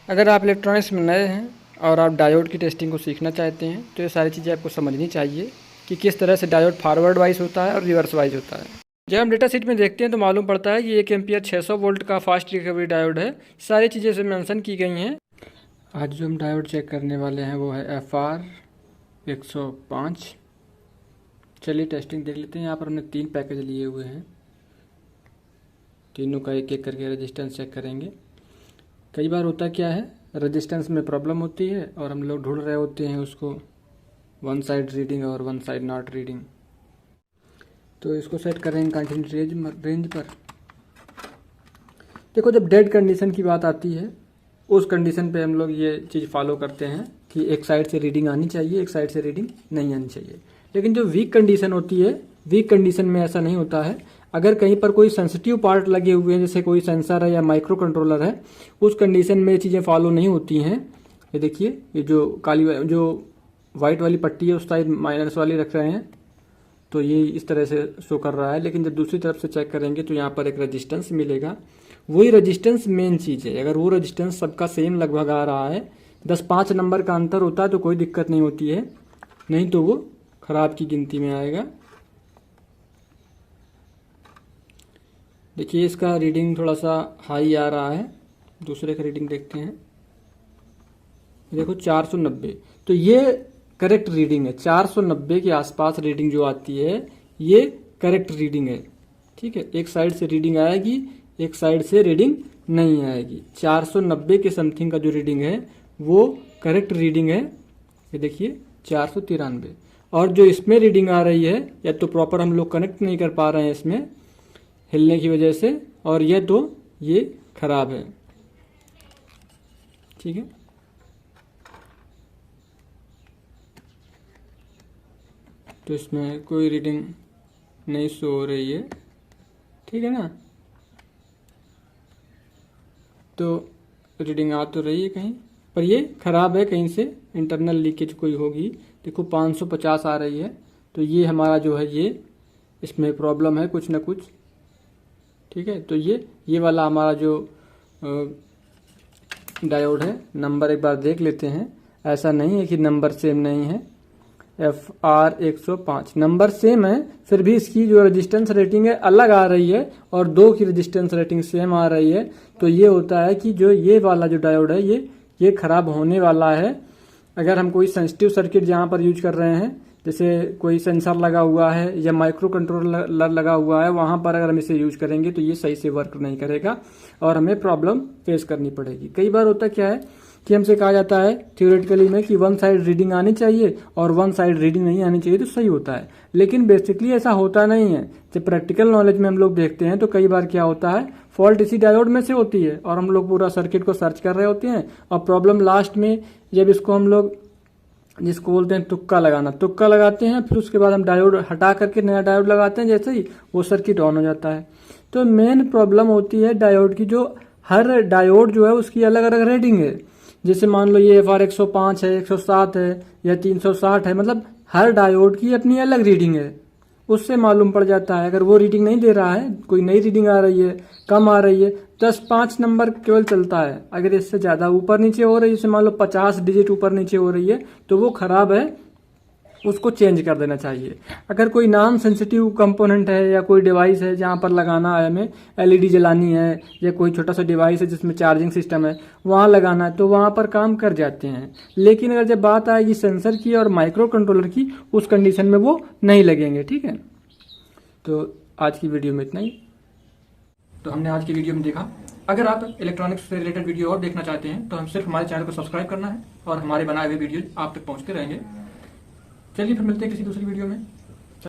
अगर आप इलेक्ट्रॉनिक्स में नए हैं और आप डायोड की टेस्टिंग को सीखना चाहते हैं तो ये सारी चीज़ें आपको समझनी चाहिए कि किस तरह से डायोड फॉरवर्ड वाइज होता है और रिवर्स वाइज होता है। जब हम डेटा शीट में देखते हैं तो मालूम पड़ता है कि 1 एम्पियर 600 वोल्ट का फास्ट रिकवरी डायोड है। सारी चीज़ें इसमें मेंशन की गई हैं। आज जो हम डायोड चेक करने वाले हैं वो है FR 105। चलिए टेस्टिंग देख लेते हैं। यहाँ पर हमने 3 पैकेज लिए हुए हैं, तीनों का एक एक करके रेजिस्टेंस चेक करेंगे। कई बार होता क्या है, रेजिस्टेंस में प्रॉब्लम होती है और हम लोग ढूंढ रहे होते हैं उसको वन साइड रीडिंग और वन साइड नॉट रीडिंग। तो इसको सेट करेंगे कंटिन्यूटी रेंज पर। देखो, जब डेड कंडीशन की बात आती है उस कंडीशन पे हम लोग ये चीज़ फॉलो करते हैं कि एक साइड से रीडिंग आनी चाहिए, एक साइड से रीडिंग नहीं आनी चाहिए। लेकिन जो वीक कंडीशन होती है, वीक कंडीशन में ऐसा नहीं होता है। अगर कहीं पर कोई सेंसिटिव पार्ट लगे हुए हैं, जैसे कोई सेंसर है या माइक्रो कंट्रोलर है, उस कंडीशन में ये चीज़ें फॉलो नहीं होती हैं। ये देखिए, ये जो जो वाइट वाली पट्टी है उस साइड माइनस वाली रख रहे हैं, तो ये इस तरह से शो कर रहा है। लेकिन जब दूसरी तरफ से चेक करेंगे तो यहाँ पर एक रेजिस्टेंस मिलेगा। वही रेजिस्टेंस मेन चीज़ है। अगर वो रेजिस्टेंस सबका सेम लगभग आ रहा है, 10-5 नंबर का अंतर होता है तो कोई दिक्कत नहीं होती है, नहीं तो वो खराब की गिनती में आएगा। देखिए, इसका रीडिंग थोड़ा सा हाई आ रहा है। दूसरे का रीडिंग देखते हैं। देखो 490, तो ये करेक्ट रीडिंग है। 490 के आसपास रीडिंग जो आती है ये करेक्ट रीडिंग है। ठीक है, एक साइड से रीडिंग आएगी, एक साइड से रीडिंग नहीं आएगी। 490 के समथिंग का जो रीडिंग है वो करेक्ट रीडिंग है। ये देखिए 493। और जो इसमें रीडिंग आ रही है, या तो प्रॉपर हम लोग कनेक्ट नहीं कर पा रहे हैं इसमें हिलने की वजह से, और ये तो ये खराब है। ठीक है, तो इसमें कोई रीडिंग नहीं शो हो रही है। ठीक है ना, तो रीडिंग आ तो रही है कहीं पर, ये खराब है, कहीं से इंटरनल लीकेज कोई होगी। देखो 550 आ रही है, तो ये हमारा जो है ये इसमें प्रॉब्लम है कुछ ना कुछ। ठीक है, तो ये वाला हमारा जो डायोड है, नंबर एक बार देख लेते हैं। ऐसा नहीं है कि नंबर सेम नहीं है। FR 105 नंबर सेम है, फिर भी इसकी जो रेजिस्टेंस रेटिंग है अलग आ रही है और 2 की रेजिस्टेंस रेटिंग सेम आ रही है। तो ये होता है कि जो ये वाला जो डायोड है ये खराब होने वाला है। अगर हम कोई सेंसिटिव सर्किट जहाँ पर यूज कर रहे हैं, जैसे कोई सेंसर लगा हुआ है या माइक्रो कंट्रोलर लगा हुआ है, वहाँ पर अगर हम इसे यूज करेंगे तो ये सही से वर्क नहीं करेगा और हमें प्रॉब्लम फेस करनी पड़ेगी। कई बार होता क्या है कि हमसे कहा जाता है थ्योरेटिकली में कि वन साइड रीडिंग आनी चाहिए और वन साइड रीडिंग नहीं आनी चाहिए, तो सही होता है। लेकिन बेसिकली ऐसा होता नहीं है। जब प्रैक्टिकल नॉलेज में हम लोग देखते हैं तो कई बार क्या होता है, फॉल्ट इसी डायोड में से होती है और हम लोग पूरा सर्किट को सर्च कर रहे होते हैं और प्रॉब्लम लास्ट में जब इसको हम लोग जिसको बोलते हैं तुक्का लगाना, तुक्का लगाते हैं, फिर उसके बाद हम डायोड हटा करके नया डायोड लगाते हैं, जैसे ही वो सर्किट ऑन हो जाता है। तो मेन प्रॉब्लम होती है डायोड की, जो हर डायोड जो है उसकी अलग अलग रेटिंग है। जैसे मान लो ये FR 105 है, 107 है या 360 है, मतलब हर डायोड की अपनी अलग रीडिंग है। उससे मालूम पड़ जाता है। अगर वो रीडिंग नहीं दे रहा है, कोई नई रीडिंग आ रही है, कम आ रही है, 10-5 नंबर केवल चलता है। अगर इससे ज़्यादा ऊपर नीचे हो रही है, जैसे मान लो 50 डिजिट ऊपर नीचे हो रही है, तो वो खराब है, उसको चेंज कर देना चाहिए। अगर कोई नॉन सेंसिटिव कंपोनेंट है या कोई डिवाइस है जहाँ पर लगाना है, हमें LED जलानी है या कोई छोटा सा डिवाइस है जिसमें चार्जिंग सिस्टम है, वहाँ लगाना है, तो वहाँ पर काम कर जाते हैं। लेकिन अगर जब बात आएगी सेंसर की और माइक्रो कंट्रोलर की, उस कंडीशन में वो नहीं लगेंगे। ठीक है, तो आज की वीडियो में इतना ही। तो हमने आज की वीडियो में देखा, अगर आप इलेक्ट्रॉनिक्स से रिलेटेड वीडियो और देखना चाहते हैं तो हम सिर्फ हमारे चैनल को सब्सक्राइब करना है और हमारे बनाए हुए वीडियो आप तक पहुँचते रहेंगे। चलिए फिर मिलते हैं किसी दूसरी वीडियो में।